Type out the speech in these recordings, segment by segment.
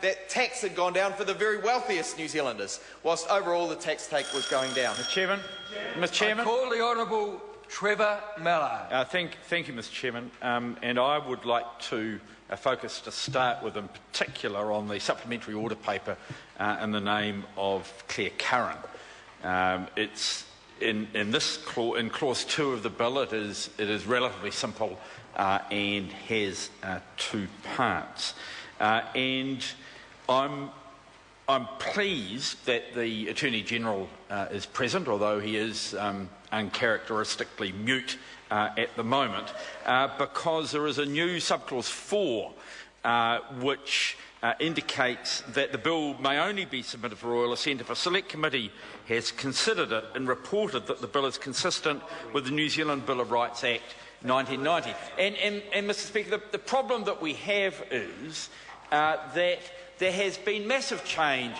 that tax had gone down for the very wealthiest New Zealanders, whilst overall the tax take was going down. Mr. Chairman. I call the Honourable Trevor Mallard. Thank you, Mr. Chairman. And I would like to focus to start with, in particular, on the supplementary order paper in the name of Claire Curran. It's in clause 2 of the bill. It is relatively simple and has 2 parts. And I'm pleased that the Attorney General is present, although he is uncharacteristically mute at the moment, because there is a new subclause 4 which indicates that the bill may only be submitted for royal assent if a select committee has considered it and reported that the bill is consistent with the New Zealand Bill of Rights Act 1990. And Mr. Speaker, the problem that we have is that there has been massive change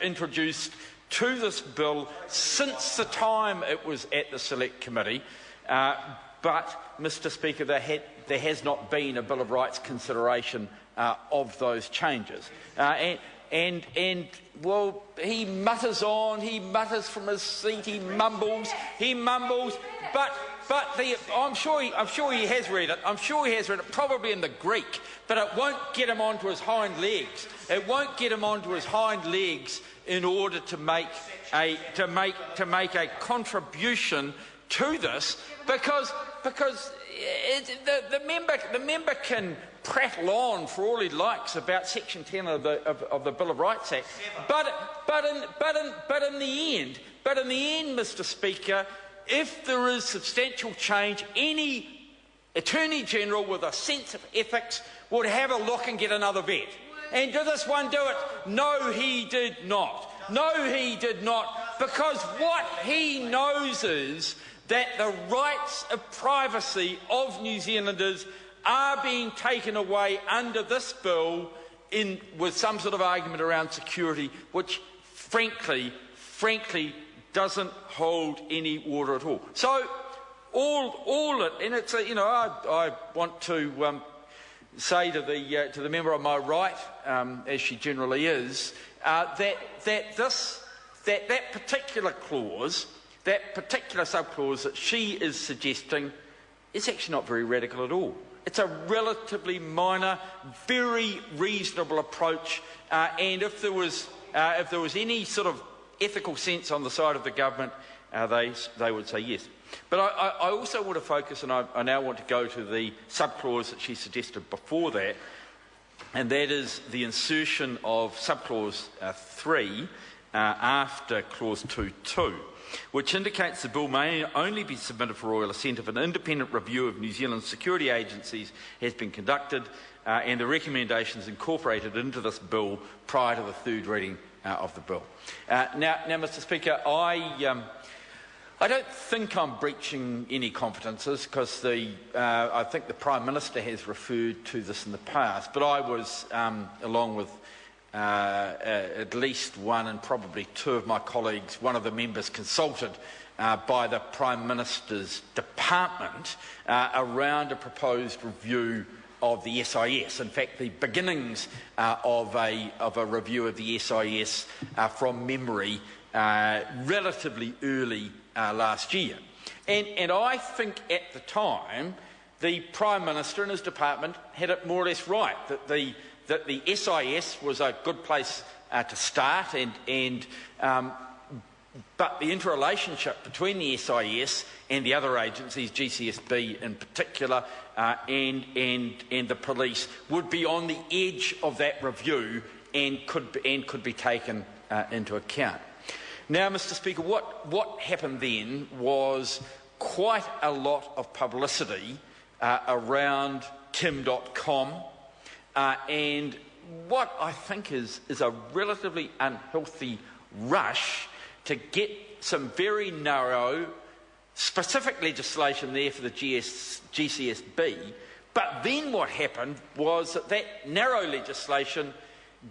introduced to this bill since the time it was at the Select Committee, but, Mr. Speaker, there has not been a Bill of Rights consideration of those changes. Well, he mutters on, he mutters from his seat, he mumbles, but I'm sure he has read it. I'm sure he has read it, probably in the Greek, but it won't get him onto his hind legs. It won't get him onto his hind legs in order to make a contribution to this, because the member can prattle on for all he likes about Section 10 of the Bill of Rights Act, but in the end, Mr. Speaker, if there is substantial change, any Attorney General with a sense of ethics would have a look and get another vet. And did this one do it? No, he did not. No, he did not, because what he knows is that the rights of privacy of New Zealanders are being taken away under this bill with some sort of argument around security, which frankly doesn't hold any water at all. So I want to say to the member on my right, as she generally is, that particular clause, that particular subclause that she is suggesting, is actually not very radical at all. It's a relatively minor, very reasonable approach, and if there was any sort of ethical sense on the side of the government, they would say yes. But I also want to focus, and I now want to go to the subclause that she suggested before that, and that is the insertion of subclause 3 after clause 2.2, which indicates the bill may only be submitted for royal assent if an independent review of New Zealand's security agencies has been conducted and the recommendations incorporated into this bill prior to the third reading of the bill. Now, Mr. Speaker, I don't think I'm breaching any confidences, because I think the Prime Minister has referred to this in the past, but I was, along with at least one and probably 2 of my colleagues, one of the members consulted by the Prime Minister's department around a proposed review of the SIS. In fact, the beginnings of a review of the SIS from memory relatively early last year. And I think at the time the Prime Minister and his department had it more or less right, that the SIS was a good place to start, but the interrelationship between the SIS and the other agencies, GCSB in particular, and the police, would be on the edge of that review and could be taken into account. Now, Mr. Speaker, what happened then was quite a lot of publicity around Kim.com, and what I think is a relatively unhealthy rush to get some very narrow, specific legislation there for the GCSB. But then what happened was that narrow legislation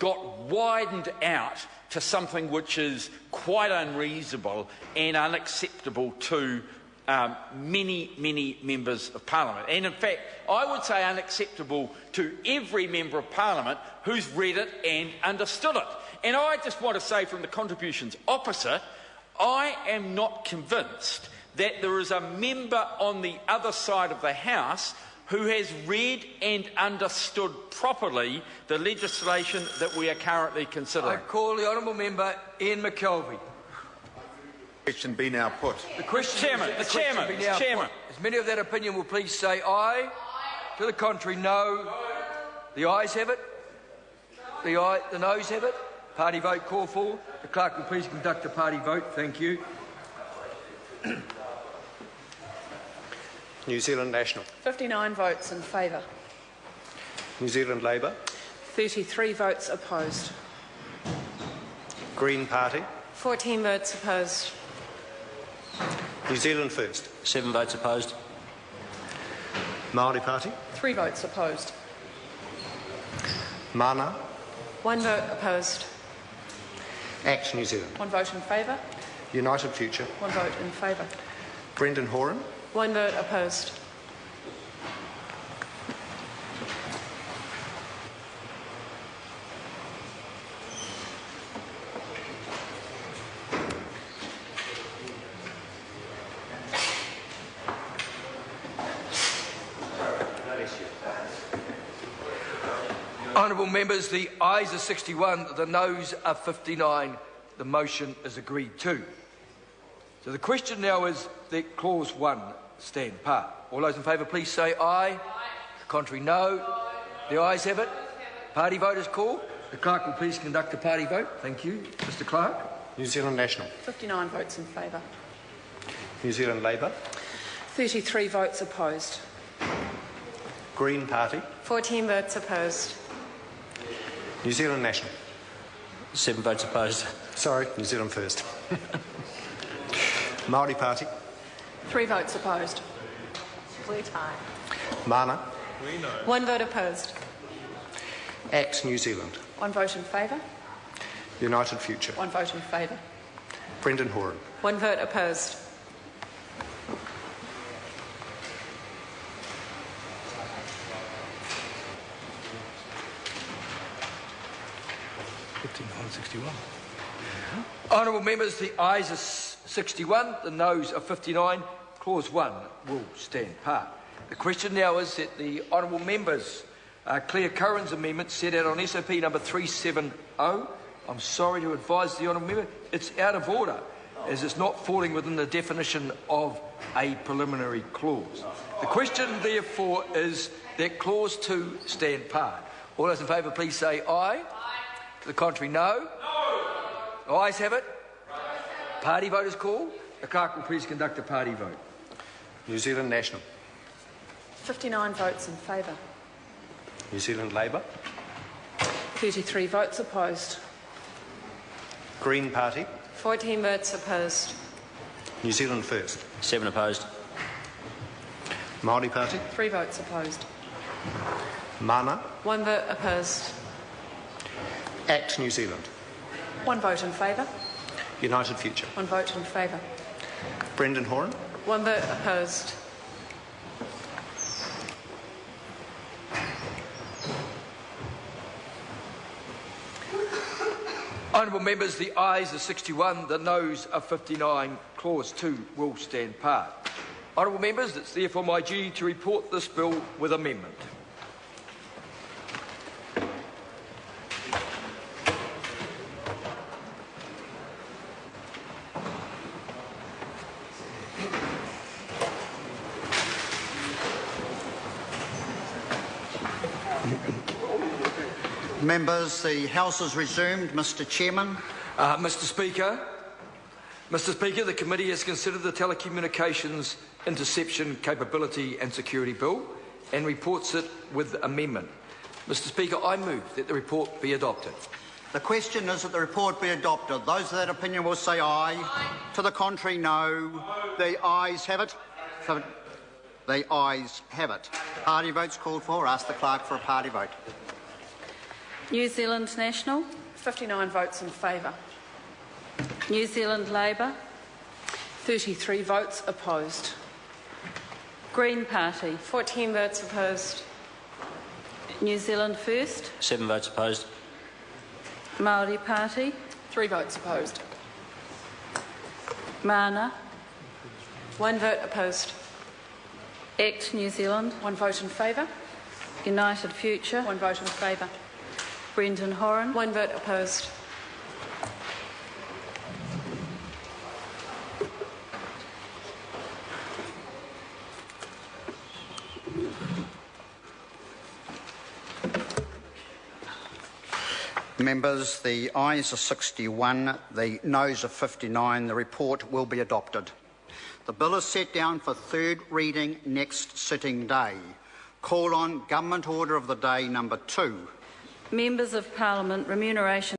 got widened out to something which is quite unreasonable and unacceptable to many members of Parliament. And in fact, I would say unacceptable to every member of Parliament who's read it and understood it. And I just want to say from the contributions opposite, I am not convinced that there is a member on the other side of the House who has read and understood properly the legislation that we are currently considering. I call the honourable member Ian McKelvey. Question be now put. The Chairman. As many of that opinion will please say aye. To the contrary, no. The ayes have it. The noes have it. Party vote called for. The clerk will please conduct a party vote. Thank you. New Zealand National. 59 votes in favour. New Zealand Labour. 33 votes opposed. Green Party. 14 votes opposed. New Zealand First. 7 votes opposed. Māori Party. 3 votes opposed. Mana. 1 vote opposed. Act New Zealand. 1 vote in favour. United Future. 1 vote in favour. Brendan Horan. 1 vote opposed. Honourable members, the ayes are 61, the noes are 59. The motion is agreed to. So the question now is that clause 1 stand part. All those in favour please say aye. The contrary no. The ayes have it. Party vote is called. The clerk will please conduct a party vote. Thank you. Mr Clerk. New Zealand National. 59 votes in favour. New Zealand Labour. 33 votes opposed. Green Party. 14 votes opposed. New Zealand National. 7 votes opposed. Sorry, New Zealand First. Māori Party. 3 votes opposed. We tie. Mana. 1 vote opposed. Act New Zealand. 1 vote in favour. United Future. 1 vote in favour. Brendan Horan. 1 vote opposed. Honourable members, the ayes are 61, the noes are 59. Clause 1 will stand part. The question now is that the honourable members, Claire Curran's amendment set out on SOP number 370. I'm sorry to advise the honourable member, it's out of order, as it's not falling within the definition of a preliminary clause. The question, therefore, is that clause 2 stand part. All those in favour, please say aye. To the contrary, no. The ayes have it. Party vote is called. The clerk will please conduct a party vote. New Zealand National. 59 votes in favour. New Zealand Labour. 33 votes opposed. Green Party. 14 votes opposed. New Zealand First. 7 opposed. Māori Party. 3 votes opposed. Mana. 1 vote opposed. Act New Zealand. 1 vote in favour. United Future. 1 vote in favour. Brendan Horan. 1 vote opposed. Honourable members, the ayes are 61, the noes are 59. Clause 2 will stand part. Honourable members, it's therefore my duty to report this bill with amendment. Members, the House is resumed. Mr Chairman. Mr Speaker, the committee has considered the Telecommunications Interception Capability and Security Bill and reports it with amendment. Mr Speaker, I move that the report be adopted. The question is that the report be adopted. Those of that opinion will say aye. Aye. To the contrary, no. The ayes have it. The ayes have it. Party votes called for. Ask the clerk for a party vote. New Zealand National. 59 votes in favour. New Zealand Labour. 33 votes opposed. Green Party. 14 votes opposed. New Zealand First. 7 votes opposed. Māori Party. 3 votes opposed. Mana. 1 vote opposed. ACT New Zealand. 1 vote in favour. United Future. 1 vote in favour. Brendan Horan. 1 vote opposed. Members, the ayes are 61, the noes are 59. The report will be adopted. The bill is set down for third reading next sitting day. Call on Government Order of the Day number 2. Members of Parliament, remuneration